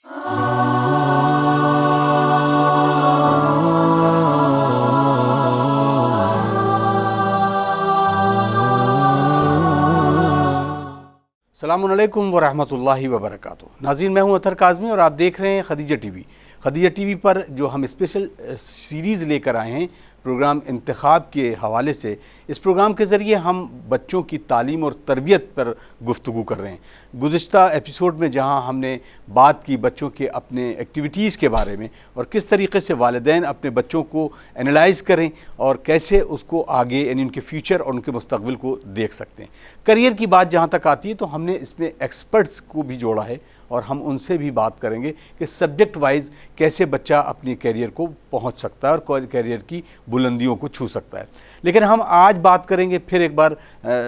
अस्सलामुअलैकुम वरहमतुल्लाहि वबरकातुहू। नाज़रीन, मैं हूं अतर काज़मी और आप देख रहे हैं खदीजा टीवी। खदीजा टीवी पर जो हम स्पेशल सीरीज़ लेकर आए हैं प्रोग्राम इंतखाब के हवाले से, इस प्रोग्राम के ज़रिए हम बच्चों की तालीम और तरबियत पर गुफ्तगू कर रहे हैं। गुज़िश्ता एपिसोड में जहां हमने बात की बच्चों के अपने एक्टिविटीज़ के बारे में और किस तरीके से वालिदैन अपने बच्चों को एनालाइज़ करें और कैसे उसको आगे यानी उनके फ्यूचर और उनके मुस्तकबिल को देख सकते हैं। करियर की बात जहाँ तक आती है तो हमने इसमें एक्सपर्ट्स को भी जोड़ा है और हम उनसे भी बात करेंगे कि सब्जेक्ट वाइज कैसे बच्चा अपनी कैरियर को पहुंच सकता है और कैरियर की बुलंदियों को छू सकता है। लेकिन हम आज बात करेंगे फिर एक बार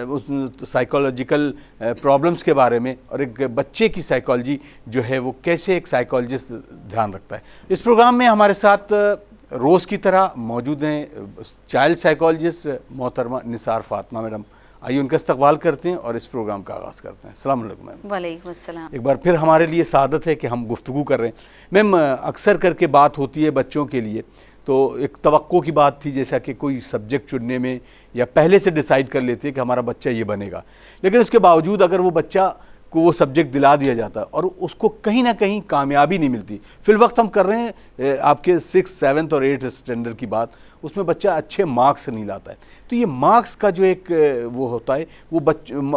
उस साइकोलॉजिकल प्रॉब्लम्स के बारे में और एक बच्चे की साइकोलॉजी जो है वो कैसे एक साइकोलॉजिस्ट ध्यान रखता है। इस प्रोग्राम में हमारे साथ रोज़ की तरह मौजूद हैं चाइल्ड साइकोलॉजिस्ट मोहतरमा निसार फातिमा मैडम। आइए उनका इस्तकबाल करते हैं और इस प्रोग्राम का आगाज़ करते हैं। अस्सलाम वालेकुम मैम। वालेकुम अस्सलाम। एक बार फिर हमारे लिए सादत है कि हम गुफ्तगू कर रहे हैं। मैम, अक्सर करके बात होती है बच्चों के लिए तो एक तवक्को की बात थी, जैसा कि कोई सब्जेक्ट चुनने में या पहले से डिसाइड कर लेते हैं कि हमारा बच्चा ये बनेगा, लेकिन उसके बावजूद अगर वो बच्चा को वो सब्जेक्ट दिला दिया जाता है और उसको कहीं ना कहीं कामयाबी नहीं मिलती। फिल वक्त हम कर रहे हैं आपके 6, 7 और 8 स्टैंडर्ड की बात, उसमें बच्चा अच्छे मार्क्स नहीं लाता है। तो ये मार्क्स का जो एक वो होता है वो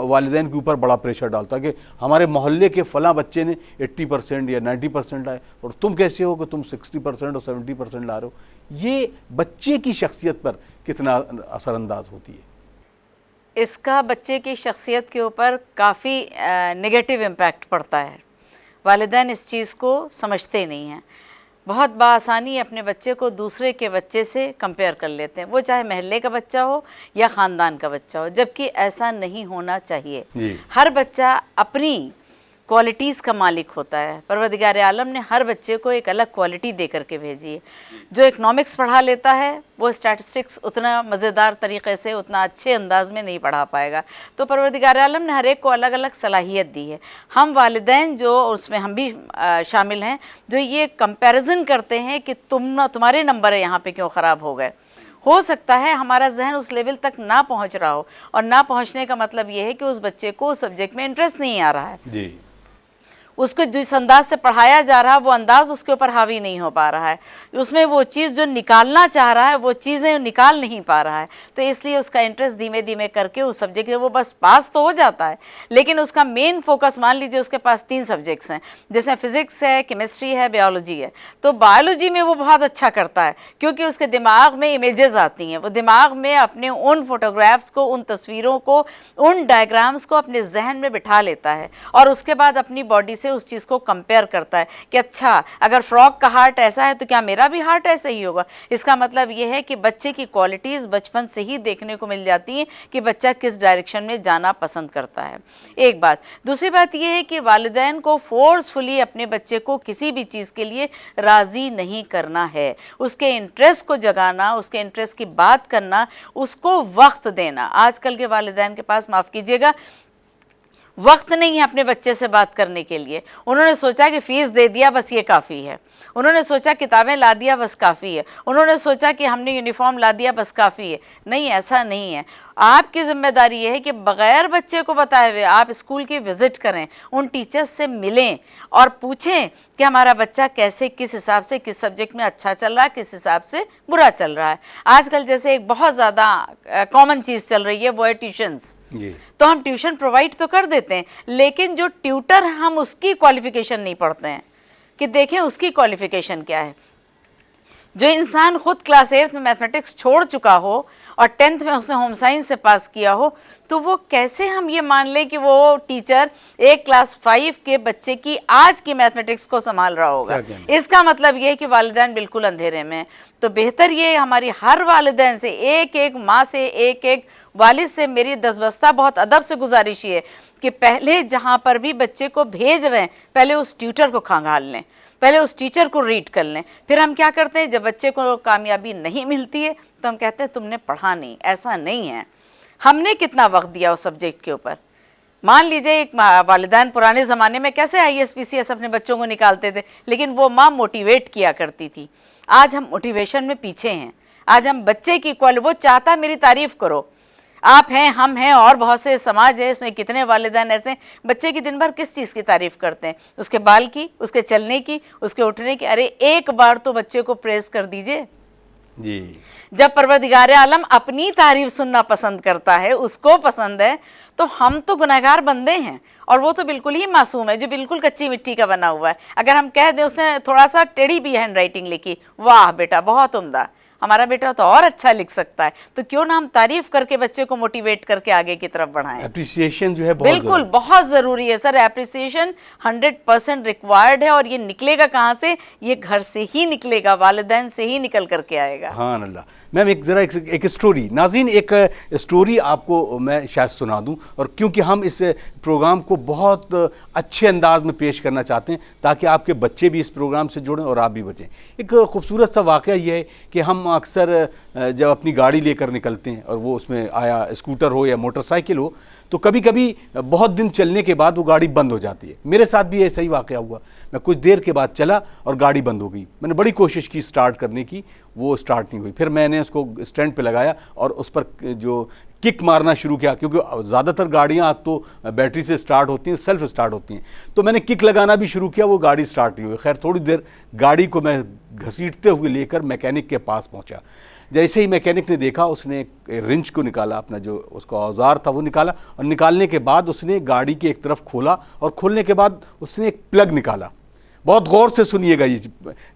वालिदैन के ऊपर बड़ा प्रेशर डालता है कि हमारे मोहल्ले के फ़लाँ बच्चे ने 80% या 90% लाए और तुम कैसे हो कि तुम 60% और 70% ला रहे हो। ये बच्चे की शख्सियत पर कितना असरअंदाज होती है? इसका बच्चे की शख्सियत के ऊपर काफ़ी नेगेटिव इम्पैक्ट पड़ता है। वालिदैन इस चीज़ को समझते नहीं हैं, बहुत बासानी अपने बच्चे को दूसरे के बच्चे से कंपेयर कर लेते हैं, वो चाहे महल्ले का बच्चा हो या ख़ानदान का बच्चा हो, जबकि ऐसा नहीं होना चाहिए। हर बच्चा अपनी क्वालिटीज़ का मालिक होता है। परवरदिगार आलम ने हर बच्चे को एक अलग क्वालिटी दे करके भेजी है। जो इकनॉमिक्स पढ़ा लेता है वो स्टैटिस्टिक्स उतना मज़ेदार तरीक़े से, उतना अच्छे अंदाज में नहीं पढ़ा पाएगा। तो परवरदिगार आलम ने हर एक को अलग अलग सलाहियत दी है। हम वालिदैन जो, उसमें हम भी शामिल हैं, जो ये कंपैरिजन करते हैं कि तुम्हारे नंबर है यहाँ पे क्यों ख़राब हो गए। हो सकता है हमारा जहन उस लेवल तक ना पहुँच रहा हो, और ना पहुँचने का मतलब ये है कि उस बच्चे को उस सब्जेक्ट में इंटरेस्ट नहीं आ रहा है जी। उसको जिस अंदाज से पढ़ाया जा रहा है वो अंदाज़ उसके ऊपर हावी नहीं हो पा रहा है, उसमें वो चीज़ जो निकालना चाह रहा है वो चीज़ें निकाल नहीं पा रहा है। तो इसलिए उसका इंटरेस्ट धीमे धीमे करके उस सब्जेक्ट, वो बस पास तो हो जाता है लेकिन उसका मेन फोकस, मान लीजिए उसके पास 3 सब्जेक्ट्स हैं, जैसे फिज़िक्स है, केमिस्ट्री है, बायोलॉजी है, तो बायोलॉजी में वो बहुत अच्छा करता है क्योंकि उसके दिमाग में इमेजेस आती हैं। वो दिमाग में अपने उन फोटोग्राफ्स को, उन तस्वीरों को, उन डायग्राम्स को अपने जहन में बिठा लेता है और उसके बाद अपनी बॉडी से उस चीज़ को कंपेयर करता है कि अच्छा अगर फ्रॉग का हार्ट ऐसा है तो क्या मेरा भी हार्ट ऐसा ही होगा। इसका मतलब ये है कि बच्चे की क्वालिटीज़ बचपन से ही देखने को मिल जाती हैं कि बच्चा किस डायरेक्शन में जाना पसंद करता है। एक बात। दूसरी बात ये है कि वालिदैन को फोर्सफुली अपने बच्चे को किसी भी चीज़ के लिए राज़ी नहीं करना है। उसके इंटरेस्ट को जगाना, उसके इंटरेस्ट की बात करना, उसको वक्त देना। आजकल के वालिदैन के पास, माफ़ कीजिएगा, वक्त नहीं है अपने बच्चे से बात करने के लिए। उन्होंने सोचा कि फ़ीस दे दिया बस ये काफ़ी है, उन्होंने सोचा किताबें ला दिया बस काफ़ी है, उन्होंने सोचा कि हमने यूनिफॉर्म ला दिया बस काफ़ी है। नहीं, ऐसा नहीं है। आपकी ज़िम्मेदारी ये है कि बग़ैर बच्चे को बताए हुए आप स्कूल की विज़िट करें, उन टीचर्स से मिलें और पूछें कि हमारा बच्चा कैसे, किस हिसाब से, किस सब्जेक्ट में अच्छा चल रहा है, किस हिसाब से बुरा चल रहा है। आजकल जैसे एक बहुत ज़्यादा कॉमन चीज़ चल रही है वो है ट्यूशन्स। तो हम ट्यूशन प्रोवाइड तो कर देते हैं, लेकिन जो ट्यूटर हम उसकी क्वालिफ़िकेशन नहीं पढ़ते हैं कि देखें उसकी क्वालिफ़िकेशन क्या है। जो इंसान खुद क्लास 8 में मैथमेटिक्स छोड़ चुका हो और 10th में उसने होम साइंस से पास किया हो, तो वो कैसे हम ये मान लें कि वो टीचर एक क्लास 5 के बच्चे की आज की मैथमेटिक्स को संभाल रहा होगा। इसका मतलब ये है कि वालिदैन बिल्कुल अंधेरे में। तो बेहतर ये हमारी हर वालिदैन से, एक एक माँ से, एक एक वालिद से मेरी दसबस्ता बहुत अदब से गुजारिश है कि पहले जहाँ पर भी बच्चे को भेज रहे हैं पहले उस ट्यूटर को खंगाल लें, पहले उस टीचर को रीड कर लें। फिर हम क्या करते हैं, जब बच्चे को कामयाबी नहीं मिलती है तो हम कहते हैं तुमने पढ़ा नहीं। ऐसा नहीं है, हमने कितना वक्त दिया उस सब्जेक्ट के ऊपर, मान लीजिए एक वालिदैन पुराने ज़माने में कैसे IAS-PCS अपने बच्चों को निकालते थे, लेकिन वो माँ मोटिवेट किया करती थी। आज हम मोटिवेशन में पीछे हैं। आज हम बच्चे की वो चाहता मेरी तारीफ़ करो, आप हैं, हम हैं, और बहुत से समाज है, इसमें कितने वालिदैन ऐसे बच्चे की दिन भर किस चीज़ की तारीफ़ करते हैं? उसके बाल की, उसके चलने की, उसके उठने की। अरे एक बार तो बच्चे को प्रेज़ कर दीजिए जी। जब परवरदिगार आलम अपनी तारीफ सुनना पसंद करता है, उसको पसंद है, तो हम तो गुनहगार बंदे हैं और वो तो बिल्कुल ही मासूम है जो बिल्कुल कच्ची मिट्टी का बना हुआ है। अगर हम कह दें उसने थोड़ा सा टेढ़ी भी हैंड राइटिंग लिखी, वाह बेटा बहुत उम्दा, हमारा बेटा तो और अच्छा लिख सकता है, तो क्यों ना हम तारीफ करके बच्चे को मोटिवेट करके आगे की तरफ बढ़ाएं। एप्रिसिएशन जो है बहुत बिल्कुल बहुत ज़रूरी है सर, एप्रिसिएशन 100% रिक्वायर्ड है। और ये निकलेगा कहाँ से? ये घर से ही निकलेगा, वालिदैन से ही निकल करके आएगा। हाँ अल्लाह। मैम एक स्टोरी, नाज़रीन एक स्टोरी आपको मैं शायद सुना दूं, और क्योंकि हम इस प्रोग्राम को बहुत अच्छे अंदाज में पेश करना चाहते हैं ताकि आपके बच्चे भी इस प्रोग्राम से जुड़ें और आप भी बचें। एक खूबसूरत सा वाक़या ये है कि हम अक्सर जब अपनी गाड़ी लेकर निकलते हैं और वो उसमें आया स्कूटर हो या मोटरसाइकिल हो, तो कभी कभी बहुत दिन चलने के बाद वो गाड़ी बंद हो जाती है। मेरे साथ भी ऐसा ही वाक़या हुआ। मैं कुछ देर के बाद चला और गाड़ी बंद हो गई। मैंने बड़ी कोशिश की स्टार्ट करने की, वो स्टार्ट नहीं हुई। फिर मैंने उसको स्टैंड पे लगाया और उस पर जो किक मारना शुरू किया, क्योंकि ज़्यादातर गाड़ियाँ तो बैटरी से स्टार्ट होती हैं, सेल्फ स्टार्ट होती हैं। तो मैंने किक लगाना भी शुरू किया, वो गाड़ी स्टार्ट नहीं हुई। खैर थोड़ी देर गाड़ी को मैं घसीटते हुए लेकर मैकेनिक के पास पहुँचा। जैसे ही मैकेनिक ने देखा, उसने रिंच को निकाला, अपना जो उसका औजार था वो निकाला, और निकालने के बाद उसने गाड़ी की एक तरफ खोला और खोलने के बाद उसने एक प्लग निकाला। बहुत गौर से सुनिएगा, ये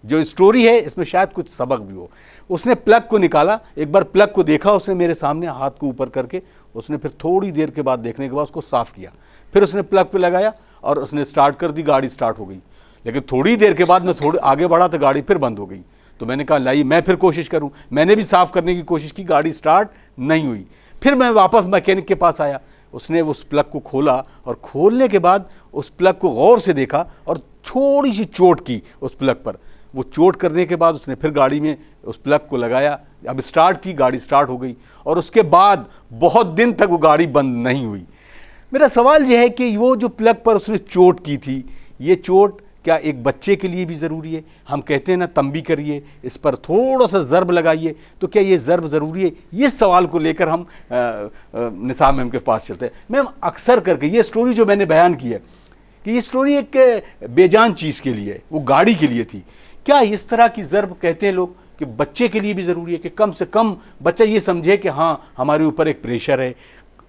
जो स्टोरी है इसमें शायद कुछ सबक भी हो। उसने प्लग को निकाला, एक बार प्लग को देखा उसने मेरे सामने हाथ को ऊपर करके, उसने फिर थोड़ी देर के बाद देखने के बाद उसको साफ़ किया। फिर उसने प्लग पे लगाया और उसने स्टार्ट कर दी, गाड़ी स्टार्ट हो गई। लेकिन थोड़ी देर के बाद मैं थोड़ी आगे बढ़ा तो गाड़ी फिर बंद हो गई। तो मैंने कहा लाइए मैं फिर कोशिश करूं। मैंने भी साफ़ करने की कोशिश की, गाड़ी स्टार्ट नहीं हुई। फिर मैं वापस मैकेनिक के पास आया, उसने उस प्लग को खोला और खोलने के बाद उस प्लग को गौर से देखा और थोड़ी सी चोट की उस प्लग पर। वो चोट करने के बाद उसने फिर गाड़ी में उस प्लग को लगाया, अब स्टार्ट की, गाड़ी स्टार्ट हो गई। और उसके बाद बहुत दिन तक वो गाड़ी बंद नहीं हुई। मेरा सवाल यह है कि वो जो प्लग पर उसने चोट की थी, ये चोट क्या एक बच्चे के लिए भी ज़रूरी है? हम कहते हैं ना तंबी करिए, इस पर थोड़ा सा ज़र्ब लगाइए, तो क्या ये ज़र्ब ज़रूरी है? ये सवाल को लेकर हम निसाम मैम के पास चलते हैं। मैम अक्सर करके ये स्टोरी जो मैंने बयान की है कि ये स्टोरी एक बेजान चीज़ के लिए, वो गाड़ी के लिए थी। क्या इस तरह की ज़र्ब कहते हैं लोग कि बच्चे के लिए भी ज़रूरी है कि कम से कम बच्चा ये समझे कि हाँ हमारे ऊपर एक प्रेशर है,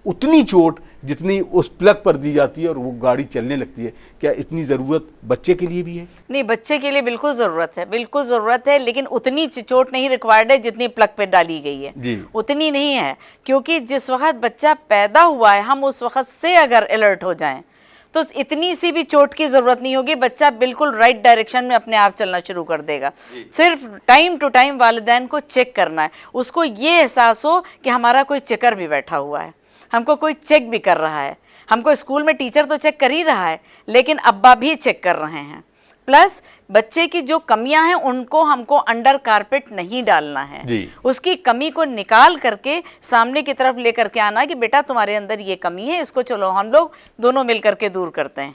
उतनी चोट जितनी उस प्लग पर दी जाती है और वो गाड़ी चलने लगती है, क्या इतनी ज़रूरत बच्चे के लिए भी है? नहीं, बच्चे के लिए बिल्कुल ज़रूरत है, बिल्कुल ज़रूरत है, लेकिन उतनी चोट नहीं रिक्वायर्ड है जितनी प्लग पे डाली गई है जी। उतनी नहीं है। क्योंकि जिस वक्त बच्चा पैदा हुआ है, हम उस वक्त से अगर अलर्ट हो जाएं तो इतनी सी भी चोट की ज़रूरत नहीं होगी। बच्चा बिल्कुल राइट डायरेक्शन में अपने आप चलना शुरू कर देगा। सिर्फ टाइम टू टाइम वालिदैन को चेक करना है, उसको ये एहसास हो कि हमारा कोई चेकर भी बैठा हुआ है, हमको कोई चेक भी कर रहा है। हमको स्कूल में टीचर तो चेक कर ही रहा है, लेकिन अब्बा भी चेक कर रहे हैं। प्लस बच्चे की जो कमियां हैं उनको हमको अंडर कारपेट नहीं डालना है जी। उसकी कमी को निकाल करके सामने की तरफ लेकर के आना कि बेटा तुम्हारे अंदर ये कमी है, इसको चलो हम लोग दोनों मिल करके दूर करते हैं।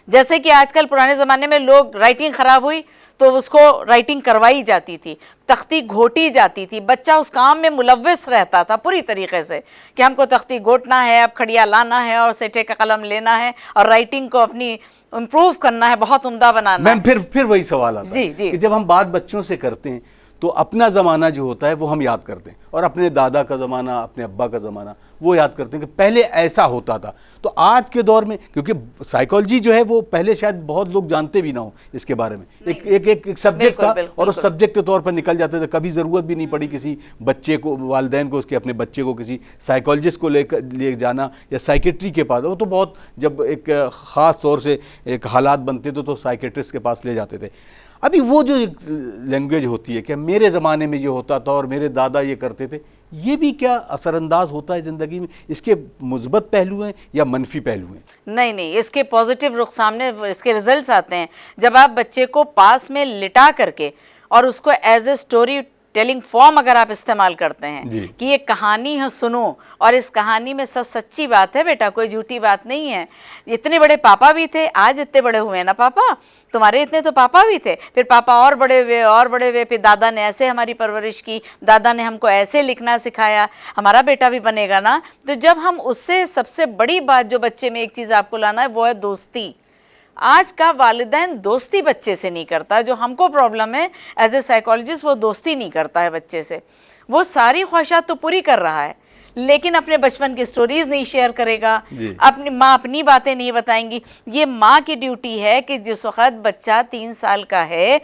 जैसे कि आजकल पुराने ज़माने में लोग राइटिंग ख़राब हुई तो उसको राइटिंग करवाई जाती थी, तख्ती घोटी जाती थी, बच्चा उस काम में मुलव्विस रहता था पूरी तरीके से कि हमको तख्ती घोटना है, अब खड़िया लाना है और सेटे का कलम लेना है और राइटिंग को अपनी इम्प्रूव करना है, बहुत उम्दा बनाना है। मैम फिर वही सवाल आता है कि जब हम बात बच्चों से करते हैं तो अपना ज़माना जो होता है वो हम याद करते हैं और अपने दादा का ज़माना, अपने अब्बा का ज़माना वो याद करते हैं कि पहले ऐसा होता था। तो आज के दौर में क्योंकि साइकोलॉजी जो है वो पहले शायद बहुत लोग जानते भी ना हो इसके बारे में, एक सब्जेक्ट था और उस सब्जेक्ट के तौर पर निकल जाते थे। कभी ज़रूरत भी नहीं पड़ी किसी बच्चे को, वालिदैन को, उसके अपने बच्चे को किसी साइकोलॉजिस्ट को ले जाना या साइकेट्री के पास। वो तो बहुत जब एक ख़ास तौर से एक हालात बनते थे तो साइकेट्रिस्ट के पास ले जाते थे। अभी वो जो लैंग्वेज होती है कि मेरे ज़माने में ये होता था और मेरे दादा ये करते थे, ये भी क्या असरअंदाज होता है ज़िंदगी में? इसके मुस्बत पहलू हैं या मनफी पहलू हैं? नहीं नहीं, इसके पॉजिटिव रुख सामने, इसके रिजल्ट्स आते हैं जब आप बच्चे को पास में लिटा करके और उसको as a story telling form अगर आप इस्तेमाल करते हैं जी। कि ये कहानी है सुनो, और इस कहानी में सब सच्ची बात है बेटा, कोई झूठी बात नहीं है। इतने बड़े पापा भी थे, आज इतने बड़े हुए ना पापा, तुम्हारे इतने तो पापा भी थे, फिर पापा और बड़े हुए और बड़े हुए, फिर दादा ने ऐसे हमारी परवरिश की, दादा ने हमको ऐसे लिखना सिखाया, हमारा बेटा भी बनेगा ना। तो जब हम उससे, सबसे बड़ी बात जो बच्चे में एक चीज़ आपको लाना है वो है दोस्ती। आज का वालिदैन दोस्ती बच्चे से नहीं करता, जो हमको प्रॉब्लम है एज ए साइकोलॉजिस्ट, वो दोस्ती नहीं करता है बच्चे से। वो सारी ख्वाहिशात तो पूरी कर रहा है, लेकिन अपने बचपन की स्टोरीज नहीं शेयर करेगा, अपनी माँ अपनी बातें नहीं बताएंगी। ये माँ की ड्यूटी है कि जिस वक्त बच्चा 3 साल का है,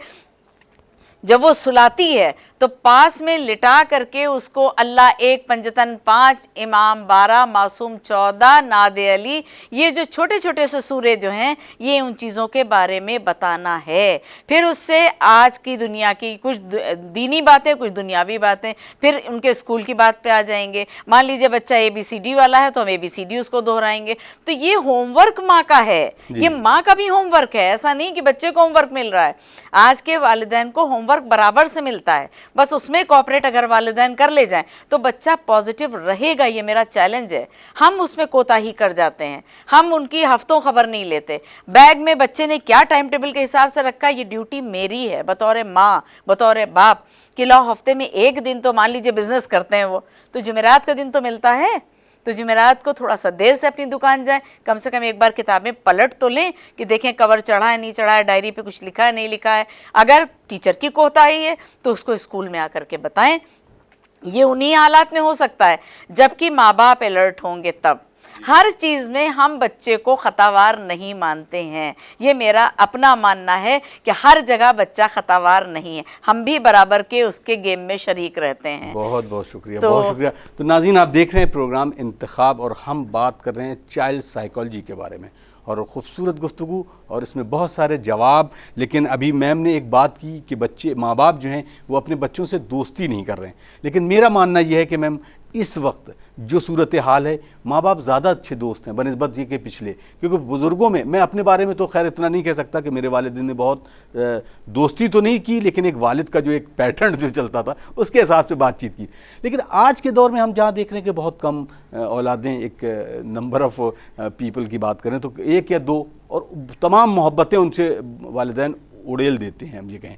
जब वो सुलाती है तो पास में लिटा करके उसको अल्लाह 1, पंजतन 5, इमाम 12, मासूम 14, नादे अली, ये जो छोटे छोटे से सूरे जो हैं, ये उन चीज़ों के बारे में बताना है। फिर उससे आज की दुनिया की कुछ दीनी बातें, कुछ दुनियावी बातें, फिर उनके स्कूल की बात पे आ जाएंगे। मान लीजिए बच्चा ABCD वाला है तो हम ABCD उसको दोहराएंगे। तो ये होमवर्क माँ का है, ये माँ का भी होमवर्क है। ऐसा नहीं कि बच्चे को होमवर्क मिल रहा है, आज के वालिदैन को होमवर्क बराबर से मिलता है, बस उसमें कोऑपरेट अगर वालिदैन कर ले जाएं तो बच्चा पॉजिटिव रहेगा। ये मेरा चैलेंज है। हम उसमें कोताही कर जाते हैं, हम उनकी हफ्तों खबर नहीं लेते। बैग में बच्चे ने क्या टाइम टेबल के हिसाब से रखा, ये ड्यूटी मेरी है बतौर माँ, बतौर बाप कि लो हफ्ते में एक दिन तो मान लीजिए बिजनेस करते हैं वो, तो जुमेरात का दिन तो मिलता है, तो जुमेरात को थोड़ा सा देर से अपनी दुकान जाएं, कम से कम एक बार किताबें पलट तो लें कि देखें कवर चढ़ा है नहीं चढ़ा है, डायरी पे कुछ लिखा है नहीं लिखा है। अगर टीचर की कोताही है तो उसको स्कूल में आकर के बताएं। ये उन्हीं हालात में हो सकता है जबकि माँ बाप अलर्ट होंगे तब। हर चीज़ में हम बच्चे को खतावार नहीं मानते हैं, ये मेरा अपना मानना है कि हर जगह बच्चा खतावार नहीं है, हम भी बराबर के उसके गेम में शरीक रहते हैं। बहुत बहुत शुक्रिया, बहुत शुक्रिया। तो नाज़रीन, आप देख रहे हैं प्रोग्राम इंतखाब और हम बात कर रहे हैं चाइल्ड साइकोलॉजी के बारे में, और खूबसूरत गुफ्तगू और इसमें बहुत सारे जवाब। लेकिन अभी मैम ने एक बात की कि बच्चे, माँ बाप जो हैं वो अपने बच्चों से दोस्ती नहीं कर रहे हैं। लेकिन मेरा मानना यह है कि मैम इस वक्त जो सूरत हाल है, माँ बाप ज़्यादा अच्छे दोस्त हैं बनिस्बत ये के पिछले। क्योंकि बुज़ुर्गों में, मैं अपने बारे में तो खैर इतना नहीं कह सकता कि मेरे वालिदैन ने बहुत दोस्ती तो नहीं की, लेकिन एक वालिद का जो एक पैटर्न जो चलता था उसके हिसाब से बातचीत की। लेकिन आज के दौर में हम जहाँ देख रहे हैं कि बहुत कम औलादें, एक नंबर ऑफ़ पीपल की बात करें तो 1 या 2, और तमाम मोहब्बतें उनसे वालिदैन उड़ेल देते हैं, हम ये कहें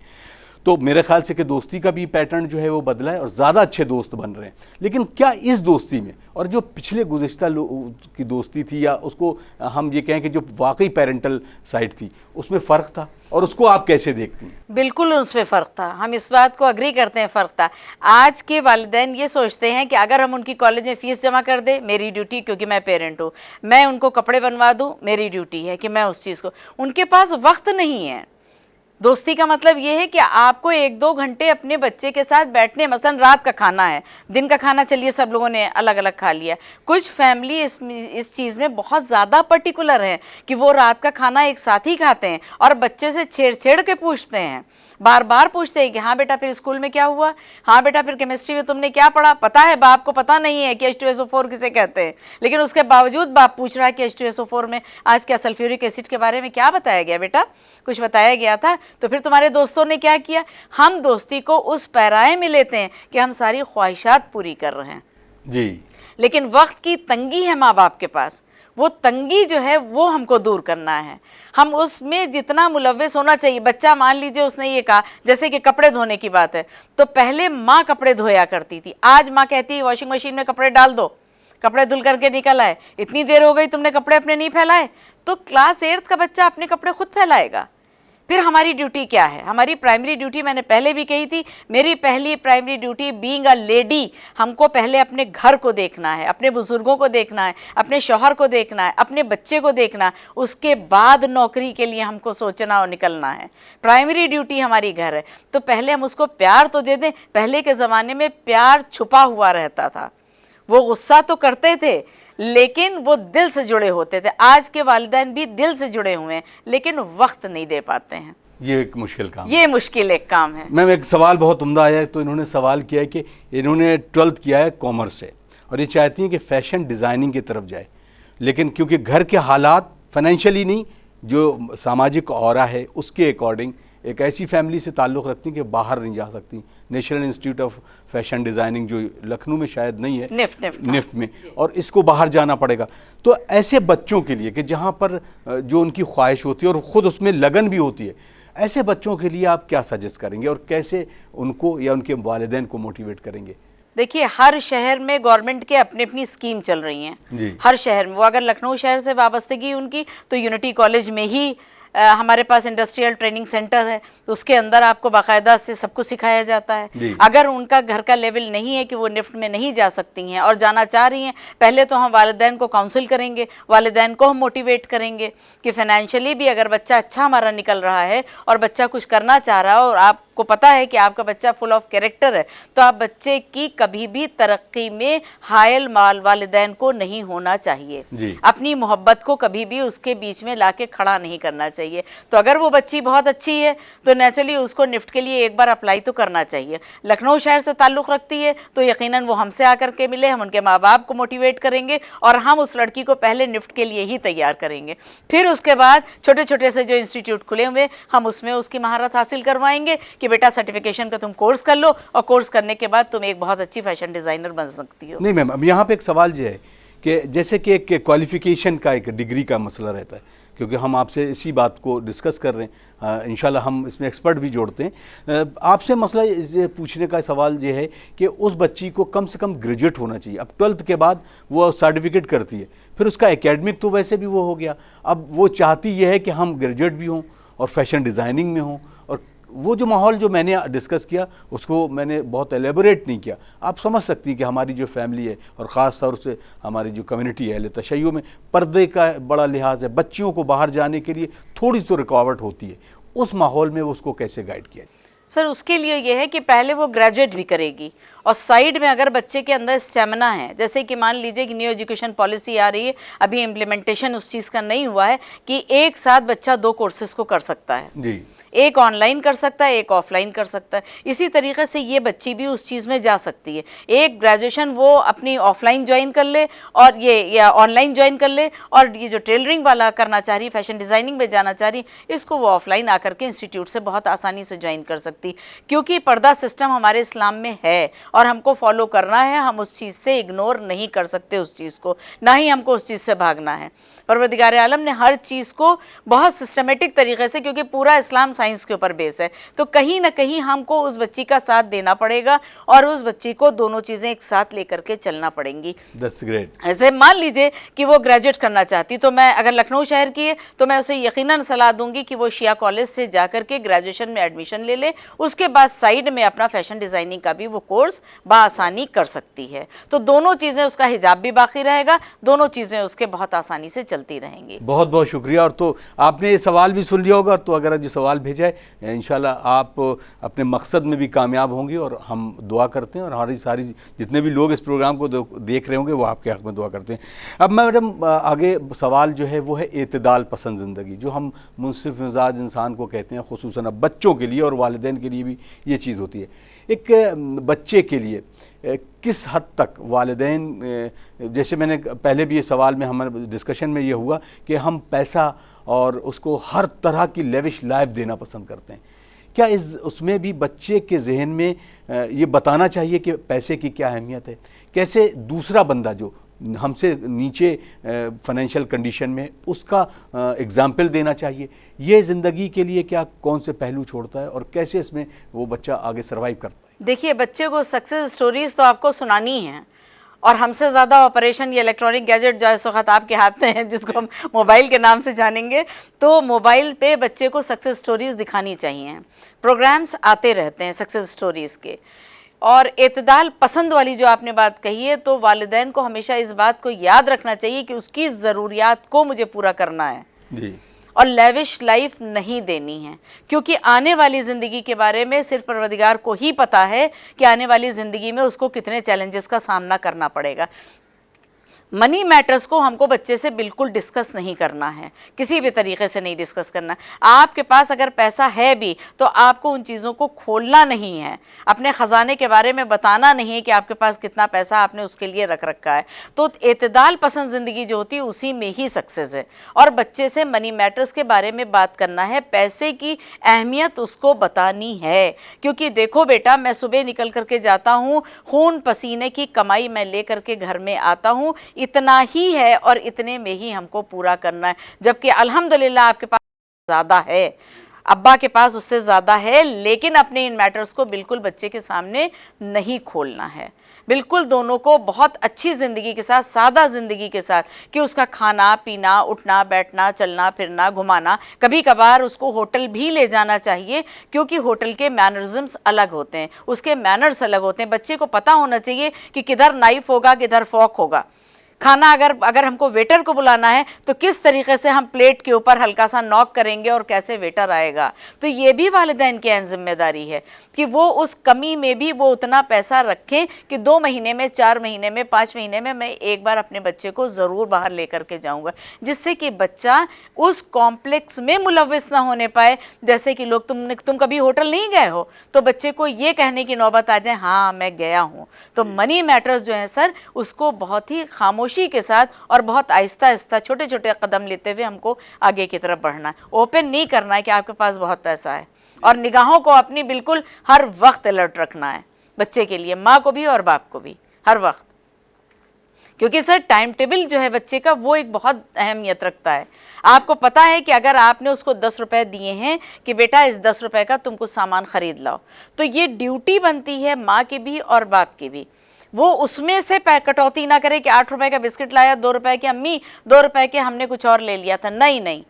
तो। मेरे ख्याल से कि दोस्ती का भी पैटर्न जो है वो बदला है और ज़्यादा अच्छे दोस्त बन रहे हैं। लेकिन क्या इस दोस्ती में और जो पिछले गुज़िश्ता की दोस्ती थी, या उसको हम ये कहें कि जो वाकई पेरेंटल साइड थी, उसमें फ़र्क था, और उसको आप कैसे देखती हैं? बिल्कुल उसमें फ़र्क था, हम इस बात को अग्री करते हैं, फ़र्क था। आज के वालिदैन ये सोचते हैं कि अगर हम उनकी कॉलेज में फ़ीस जमा कर दे, मेरी ड्यूटी, क्योंकि मैं पेरेंट हूँ, मैं उनको कपड़े बनवा दूँ, मेरी ड्यूटी है कि मैं उस चीज़ को, उनके पास वक्त नहीं है। दोस्ती का मतलब ये है कि आपको 1-2 घंटे अपने बच्चे के साथ बैठने, मसलन रात का खाना है, दिन का खाना चलिए सब लोगों ने अलग अलग खा लिया। कुछ फैमिली इस चीज़ में बहुत ज़्यादा पर्टिकुलर है कि वो रात का खाना एक साथ ही खाते हैं और बच्चे से छेड़ के पूछते हैं, बार बार पूछते हैं कि हाँ बेटा फिर स्कूल में क्या हुआ, हाँ बेटा फिर केमिस्ट्री में तुमने क्या पढ़ा। पता है बाप को पता नहीं है कि H2SO4 किसे कहते हैं, लेकिन उसके बावजूद बाप पूछ रहा है कि H2SO4 में आज क्या सल्फ्यूरिक एसिड के बारे में क्या बताया गया, बेटा कुछ बताया गया था। तो फिर तुम्हारे दोस्तों ने क्या किया। हम दोस्ती को उस पैराए में लेते हैं कि हम सारी ख्वाहिशात पूरी कर रहे हैं जी, लेकिन वक्त की तंगी है माँ बाप के पास, वो तंगी जो है वो हमको दूर करना है। हम उसमें जितना मुलव्वस होना चाहिए। बच्चा मान लीजिए उसने ये कहा, जैसे कि कपड़े धोने की बात है, तो पहले माँ कपड़े धोया करती थी, आज माँ कहती है वॉशिंग मशीन में कपड़े डाल दो, कपड़े धुल करके निकल आए, इतनी देर हो गई तुमने कपड़े अपने नहीं फैलाए। तो क्लास 8th का बच्चा अपने कपड़े खुद फैलाएगा। फिर हमारी ड्यूटी क्या है, हमारी प्राइमरी ड्यूटी, मैंने पहले भी कही थी, मेरी पहली primary duty being a lady, हमको पहले अपने घर को देखना है, अपने बुजुर्गों को देखना है, अपने शौहर को देखना है, अपने बच्चे को देखना है, उसके बाद नौकरी के लिए हमको सोचना और निकलना है। प्राइमरी ड्यूटी हमारी घर है, तो पहले हम उसको प्यार तो दे दें। पहले के ज़माने में प्यार छुपा हुआ रहता था, वो गुस्सा तो करते थे लेकिन वो दिल से जुड़े होते थे। आज के वालिदैन भी दिल से जुड़े हुए हैं लेकिन वक्त नहीं दे पाते हैं। ये एक मुश्किल काम, ये मुश्किल एक काम है। मैम एक सवाल बहुत उम्दा आया है, तो इन्होंने सवाल किया है कि इन्होंने 12th किया है कॉमर्स से और ये चाहती हैं कि फ़ैशन डिज़ाइनिंग की तरफ जाए, लेकिन क्योंकि घर के हालात फाइनेंशियली नहीं, जो सामाजिक औरा है उसके अकॉर्डिंग एक ऐसी फैमिली से ताल्लुक़ रखती हैं कि बाहर नहीं जा सकती, national institute of fashion designing जो लखनऊ में शायद नहीं है, निफ्ट में, और इसको बाहर जाना पड़ेगा। तो ऐसे बच्चों के लिए कि जहाँ पर जो उनकी ख्वाहिश होती है और ख़ुद उसमें लगन भी होती है, ऐसे बच्चों के लिए आप क्या सजेस्ट करेंगे और कैसे उनको या उनके वालिदैन को मोटिवेट करेंगे? देखिए, हर शहर में गवर्नमेंट के अपनी अपनी स्कीम चल रही हैं, हर शहर में। वो अगर लखनऊ शहर से वाबस्तगी उनकी, तो यूनिटी कॉलेज में ही हमारे पास इंडस्ट्रियल ट्रेनिंग सेंटर है, तो उसके अंदर आपको बाकायदा से सब कुछ सिखाया जाता है। अगर उनका घर का लेवल नहीं है कि वो निफ्ट में नहीं जा सकती हैं और जाना चाह रही हैं, पहले तो हम वालिदैन को काउंसिल करेंगे, वालिदैन को हम मोटिवेट करेंगे कि फाइनेंशियली भी अगर बच्चा अच्छा हमारा निकल रहा है और बच्चा कुछ करना चाह रहा है और आपको पता है कि आपका बच्चा फुल ऑफ कैरेक्टर है, तो आप बच्चे की कभी भी तरक्की में हायल माल वालिदैन को नहीं होना चाहिए। अपनी मोहब्बत को कभी भी उसके बीच में लाके खड़ा नहीं करना चाहिए। तो अगर वो बच्ची बहुत अच्छी है तो नेचुरली उसको निफ्ट के लिए एक बार अप्लाई तो करना चाहिए। लखनऊ शहर से ताल्लुक़ रखती है तो यकीनन वो हमसे आकर के मिले, हम उनके माँ बाप को मोटिवेट करेंगे और हम उस लड़की को पहले निफ्ट के लिए ही तैयार करेंगे। फिर उसके बाद छोटे छोटे से जो इंस्टीट्यूट खुले हुए हम उसमें उसकी महारत हासिल करवाएंगे कि बेटा सर्टिफिकेशन का तुम कोर्स कर लो और कोर्स करने के बाद तुम एक बहुत अच्छी फैशन डिज़ाइनर बन सकती हो। नहीं मैम, अब यहाँ पे एक सवाल जो है कि जैसे कि एक क्वालिफ़िकेशन का, एक डिग्री का मसला रहता है, क्योंकि हम आपसे इसी बात को डिस्कस कर रहे हैं, इंशाल्लाह हम इसमें एक्सपर्ट भी जोड़ते हैं। आपसे मसला ये पूछने का सवाल ये है कि उस बच्ची को कम से कम ग्रेजुएट होना चाहिए। अब 12th के बाद वो सर्टिफिकेट करती है, फिर उसका एकेडमिक तो वैसे भी वो हो गया, अब वो चाहती ये है कि हम ग्रेजुएट भी हों और फैशन डिज़ाइनिंग में हों। और वो जो माहौल जो मैंने डिस्कस किया उसको मैंने बहुत एलेबोरेट नहीं किया। आप समझ सकती हैं कि हमारी जो फैमिली है और ख़ास तौर से हमारी जो कम्युनिटी है तशय्यो में पर्दे का बड़ा लिहाज है, बच्चियों को बाहर जाने के लिए थोड़ी तो रुकावट होती है, उस माहौल में उसको कैसे गाइड किया? सर, उसके लिए ये है कि पहले वो ग्रेजुएट भी करेगी और साइड में अगर बच्चे के अंदर स्टेमिना है, जैसे कि मान लीजिए कि न्यू एजुकेशन पॉलिसी आ रही है, अभी इम्प्लीमेंटेशन उस चीज़ का नहीं हुआ है कि एक साथ बच्चा 2 कोर्सेज़ को कर सकता है जी। एक ऑनलाइन कर सकता है, एक ऑफलाइन कर सकता है। इसी तरीके से ये बच्ची भी उस चीज़ में जा सकती है। एक ग्रेजुएशन वो अपनी ऑफलाइन ज्वाइन कर ले और ये या ऑनलाइन ज्वाइन कर ले, और ये जो टेलरिंग वाला करना चाह रही, फैशन डिज़ाइनिंग में जाना चाह रही, इसको वो ऑफलाइन आकर के इंस्टीट्यूट से बहुत आसानी से ज्वाइन कर सकती, क्योंकि पर्दा सिस्टम हमारे इस्लाम में है और हमको फॉलो करना है। हम उस चीज़ से इग्नोर नहीं कर सकते उस चीज़ को, ना ही हमको उस चीज़ से भागना है। परवरदिगार आलम ने हर चीज़ को बहुत सिस्टमेटिक तरीके से, क्योंकि पूरा इस्लाम साइंस के ऊपर बेस है, तो कहीं ना कहीं हमको उस बच्ची का साथ देना पड़ेगा और उस बच्ची को दोनों चीज़ें एक साथ लेकर के चलना पड़ेंगी। That's great। ऐसे मान लीजिए कि वो ग्रेजुएट करना चाहती, तो मैं अगर लखनऊ शहर की है तो मैं उसे यकीनन सलाह दूंगी कि वो शिया कॉलेज से जाकर के ग्रेजुएशन में एडमिशन ले ले, उसके बाद साइड में अपना फैशन डिज़ाइनिंग का भी वो कोर्स बआसानी कर सकती है। तो दोनों चीज़ें, उसका हिजाब भी बाकी रहेगा, दोनों चीज़ें उसके बहुत आसानी से चलती रहेंगी। बहुत बहुत शुक्रिया। और तो आपने ये सवाल भी सुन लिया होगा, तो अगर जो सवाल भेजा है इंशाल्लाह आप अपने मकसद में भी कामयाब होंगी और हम दुआ करते हैं, और हमारी सारी जितने भी लोग इस प्रोग्राम को देख रहे होंगे वो आपके हक़ में दुआ करते हैं। अब मैडम आगे सवाल जो है वो है एतदाल पसंद ज़िंदगी, जो हम मुनसिफ मिजाज इंसान को कहते हैं, खुसूसन अब बच्चों के लिए और वालिदैन के लिए भी ये चीज़ होती है। एक बच्चे के लिए किस हद तक वालिदैन, जैसे मैंने पहले भी ये सवाल में हमारे डिस्कशन में ये हुआ कि हम पैसा और उसको हर तरह की लेविश लाइफ देना पसंद करते हैं, क्या उसमें भी बच्चे के जहन में ये बताना चाहिए कि पैसे की क्या अहमियत है? कैसे दूसरा बंदा जो हमसे नीचे फाइनेंशियल कंडीशन में, उसका एग्जाम्पल देना चाहिए? ये ज़िंदगी के लिए क्या कौन से पहलू छोड़ता है और कैसे इसमें वो बच्चा आगे सर्वाइव करता है? देखिए, बच्चे को सक्सेस स्टोरीज तो आपको सुनानी है, और हमसे ज़्यादा ऑपरेशन या इलेक्ट्रॉनिक गैजेट जो इस वक्त आपके हाथ में है, जिसको हम मोबाइल के नाम से जानेंगे, तो मोबाइल पे बच्चे को सक्सेस स्टोरीज़ दिखानी चाहिए। प्रोग्राम्स आते रहते हैं सक्सेस स्टोरीज़ के। और एतदाल पसंद वाली जो आपने बात कही है, तो वालिदैन को हमेशा इस बात को याद रखना चाहिए कि उसकी ज़रूरियात को मुझे पूरा करना है जी, और लेविश लाइफ नहीं देनी है, क्योंकि आने वाली ज़िंदगी के बारे में सिर्फ परवरदिगार को ही पता है कि आने वाली ज़िंदगी में उसको कितने चैलेंजेस का सामना करना पड़ेगा। मनी मैटर्स को हमको बच्चे से बिल्कुल डिस्कस नहीं करना है, किसी भी तरीके से नहीं डिस्कस करना। आपके पास अगर पैसा है भी तो आपको उन चीज़ों को खोलना नहीं है, अपने ख़जाने के बारे में बताना नहीं है कि आपके पास कितना पैसा आपने उसके लिए रख रखा है। तो एतदाल पसंद ज़िंदगी जो होती है उसी में ही सक्सेस है। और बच्चे से मनी मैटर्स के बारे में बात करना है, पैसे की अहमियत उसको बतानी है। क्योंकि देखो बेटा, मैं सुबह निकल करके जाता हूँ, खून पसीने की कमाई मैं ले करके घर में आता हूँ, इतना ही है और इतने में ही हमको पूरा करना है। जबकि अल्हम्दुलिल्लाह आपके पास ज़्यादा है, अब्बा के पास उससे ज़्यादा है, लेकिन अपने इन मैटर्स को बिल्कुल बच्चे के सामने नहीं खोलना है। बिल्कुल दोनों को बहुत अच्छी ज़िंदगी के साथ, सादा ज़िंदगी के साथ, कि उसका खाना पीना, उठना बैठना, चलना फिरना, घुमाना, कभी कभार उसको होटल भी ले जाना चाहिए, क्योंकि होटल के मैनरिज्म्स अलग होते हैं, उसके मैनर्स अलग होते हैं। बच्चे को पता होना चाहिए कि किधर नाइफ होगा, किधर फॉक होगा। खाना अगर हमको वेटर को बुलाना है तो किस तरीके से हम प्लेट के ऊपर हल्का सा नॉक करेंगे और कैसे वेटर आएगा। तो ये भी वालिदैन की अहम जिम्मेदारी है कि वो उस कमी में भी वो उतना पैसा रखें कि 2 महीने में, 4 महीने में, 5 महीने में मैं एक बार अपने बच्चे को ज़रूर बाहर लेकर के जाऊँगा, जिससे कि बच्चा उस कॉम्प्लेक्स में मुलव्वस ना होने पाए। जैसे कि लोग, तुम कभी होटल नहीं गए हो, तो बच्चे को ये कहने की नौबत आ जाए हाँ मैं गया हूँ। तो मनी मैटर्स जो है सर, उसको बहुत ही खामोशी के साथ और बहुत आहिस्ता आहिस्ता छोटे छोटे कदम लेते हुए हमको आगे की तरफ बढ़ना है। ओपन नहीं करना है कि आपके पास बहुत पैसा है, और निगाहों को अपनी बिल्कुल हर वक्त अलर्ट रखना है बच्चे के लिए, माँ को भी और बाप को भी, हर वक्त। क्योंकि सर टाइम टेबल जो है बच्चे का, वो एक बहुत अहमियत रखता है। आपको पता है कि अगर आपने उसको 10 रुपए दिए हैं कि बेटा इस 10 रुपए का तुम कुछ सामान खरीद लाओ, तो ये ड्यूटी बनती है माँ की भी और बाप की भी। वो उसमें से कटौती ना करे कि 8 रुपए का बिस्किट लाया, 2 रुपए की अम्मी, 2 रुपए के हमने कुछ और ले लिया था। नहीं नहीं,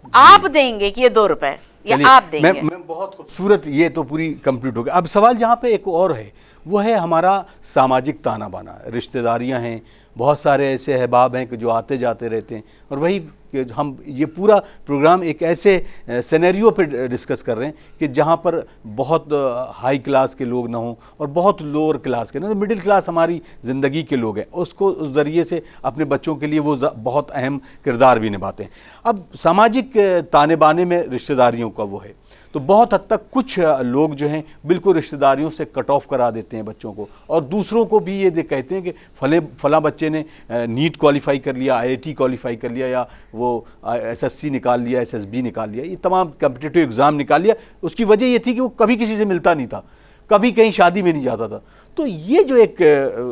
आप देंगे कि ये 2 रुपए, ये आप देंगे। मैं बहुत खूबसूरत, ये तो पूरी कंप्लीट हो गई। अब सवाल जहाँ पे एक और है, वो है हमारा सामाजिक ताना बाना। रिश्तेदारियाँ हैं, बहुत सारे ऐसे अहबाब हैं कि जो आते जाते रहते हैं, और वही कि हम ये पूरा प्रोग्राम एक ऐसे सिनेरियो पे डिस्कस कर रहे हैं कि जहाँ पर बहुत हाई क्लास के लोग ना हों और बहुत लोअर क्लास के ना, तो मिडिल क्लास हमारी ज़िंदगी के लोग हैं, उसको उस ज़रिए से अपने बच्चों के लिए वो बहुत अहम किरदार भी निभाते हैं। अब सामाजिक ताने बाने में रिश्तेदारियों का वो है, तो बहुत हद तक कुछ लोग जो हैं बिल्कुल रिश्तेदारियों से कट ऑफ करा देते हैं बच्चों को, और दूसरों को भी ये कहते हैं कि फला बच्चे ने नीट क्वालिफाई कर लिया, IIT क्वालिफाई कर लिया, या वो SSC निकाल लिया, SSB निकाल लिया, ये तमाम कम्पिटिटिव एग्ज़ाम निकाल लिया। उसकी वजह ये थी कि वो कभी किसी से मिलता नहीं था, कभी कहीं शादी में नहीं जाता था। तो ये जो एक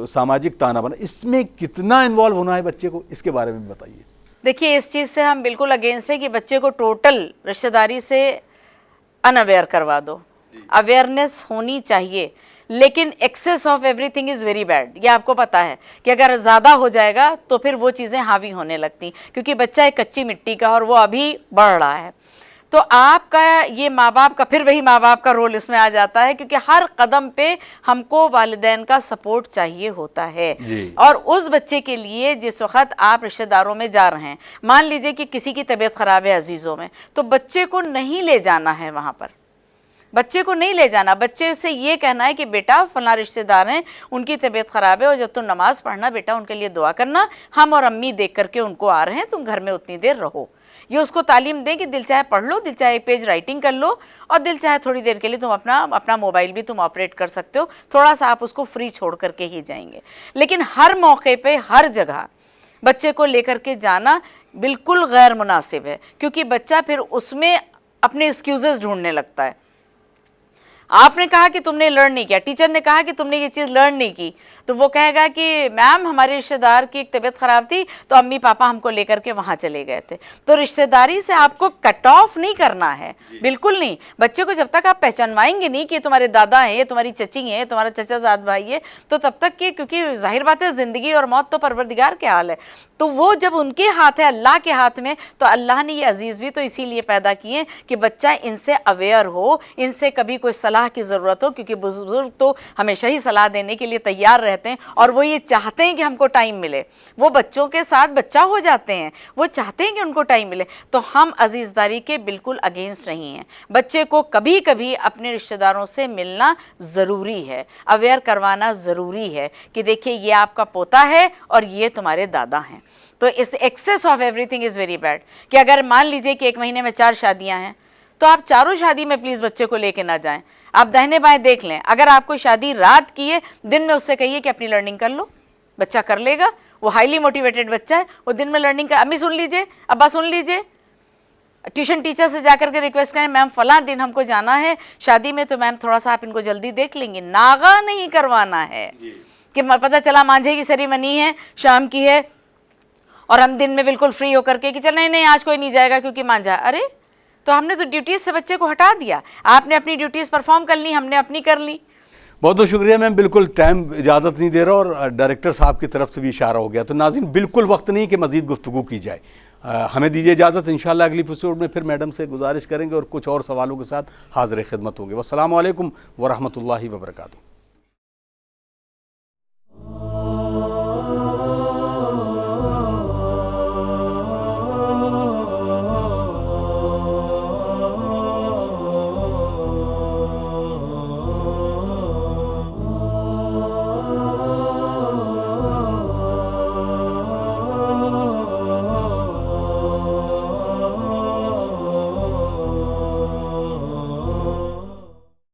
सामाजिक ताना बना, इसमें कितना इन्वॉल्व होना है बच्चे को, इसके बारे में बताइए। देखिए, इस चीज़ से हम बिल्कुल अगेंस्ट है कि बच्चे को टोटल रिश्तेदारी से अनअवेयर करवा दो। अवेयरनेस होनी चाहिए, लेकिन access of everything is very bad. ये आपको पता है कि अगर ज़्यादा हो जाएगा तो फिर वो चीज़ें हावी होने लगती, क्योंकि बच्चा एक कच्ची मिट्टी का और वो अभी बढ़ रहा है। तो आपका ये माँ बाप का, फिर वही माँ बाप का रोल इसमें आ जाता है, क्योंकि हर कदम पे हमको वालिदैन का सपोर्ट चाहिए होता है। और उस बच्चे के लिए जिस वक्त आप रिश्तेदारों में जा रहे हैं, मान लीजिए कि किसी की तबीयत ख़राब है अजीज़ों में, तो बच्चे को नहीं ले जाना है वहाँ पर, बच्चे को नहीं ले जाना। बच्चे से ये कहना है कि बेटा फला रिश्तेदार हैं, उनकी तबीयत ख़राब है, और जब तुम नमाज़ पढ़ना बेटा उनके लिए दुआ करना, हम और अम्मी देख करके उनको आ रहे हैं, तुम घर में उतनी देर रहो। ये उसको तालीम दें कि दिल चाहे पढ़ लो, दिल चाहे पेज राइटिंग कर लो, और दिल चाहे थोड़ी देर के लिए तुम अपना मोबाइल भी तुम ऑपरेट कर सकते हो, थोड़ा सा आप उसको फ्री छोड़ करके ही जाएंगे। लेकिन हर मौके पे, हर जगह बच्चे को लेकर के जाना बिल्कुल गैर मुनासिब है, क्योंकि बच्चा फिर उसमें अपने एक्सक्यूज़ेस ढूंढने लगता है। आपने कहा कि तुमने लर्न नहीं किया, टीचर ने कहा कि तुमने ये चीज़ लर्न नहीं की, तो वो कहेगा कि मैम हमारे रिश्तेदार की एक तबीयत ख़राब थी तो अम्मी पापा हमको लेकर के वहाँ चले गए थे। तो रिश्तेदारी से आपको कट ऑफ नहीं करना है, बिल्कुल नहीं। बच्चे को जब तक आप पहचानवाएंगे नहीं कि तुम्हारे दादा हैं, ये तुम्हारी चची है, तुम्हारा चचाजाद भाई है, तो तब तक कि, क्योंकि जाहिर बात है ज़िंदगी और मौत तो परवरदिगार के हाल है, तो वो जब उनके हाथ है, अल्लाह के हाथ में, तो अल्लाह ने ये अजीज़ भी तो इसीलिए पैदा किए कि बच्चा इनसे अवेयर हो, इनसे कभी कोई सलाह की ज़रूरत हो, क्योंकि बुजुर्ग तो हमेशा ही सलाह देने के लिए तैयार रहते रहते हैं और वो ये चाहते हैं कि हमको टाइम मिले, वो बच्चों के साथ बच्चा हो जाते हैं, वो चाहते हैं कि उनको टाइम मिले, तो हम अजीज़दारी के बिल्कुल अगेंस्ट नहीं हैं। बच्चे को कभी कभी अपने रिश्तेदारों से मिलना ज़रूरी है, अवेयर करवाना ज़रूरी है कि देखिए ये आपका पोता है और ये तुम्हारे दादा हैं। तो इस access of everything is very bad कि अगर मान लीजिए कि एक महीने में 4 शादियां हैं तो आप चारों शादी में प्लीज़ बच्चे को लेके ना जाएं। आप दाहिने बाएं देख लें, अगर आपको शादी रात की है, दिन में उससे कहिए कि अपनी लर्निंग कर लो, बच्चा कर लेगा, वो हाईली मोटिवेटेड बच्चा है, वो दिन में लर्निंग कर। अम्मी सुन लीजिए, अब्बा सुन लीजिए, ट्यूशन टीचर से जाकर के रिक्वेस्ट करें मैम फलां दिन हमको जाना है शादी में, तो मैम थोड़ा सा आप इनको जल्दी देख लेंगे। नागा नहीं करवाना है कि पता चला मांझे की सेरेमनी है, शाम की है और हम दिन में बिल्कुल फ्री होकर के कि चल नहीं आज कोई नहीं जाएगा क्योंकि मांझा। अरे तो हमने तो ड्यूटीज़ से बच्चे को हटा दिया, आपने अपनी ड्यूटीज़ परफॉर्म कर ली, हमने अपनी कर ली। बहुत बहुत शुक्रिया मैम, बिल्कुल टाइम इजाज़त नहीं दे रहा और डायरेक्टर साहब की तरफ से भी इशारा हो गया, तो नाज़रीन बिल्कुल वक्त नहीं कि मज़ीद गुफ्तगू की जाए। हमें दीजिए इजाज़त, इंशाअल्लाह अगली एपिसोड में फिर मैडम से गुजारिश करेंगे और कुछ और सवालों के साथ हाज़िर खिदमत होंगे। वस्सलामु अलैकुम वरहमतुल्लाहि वबरकातुहू।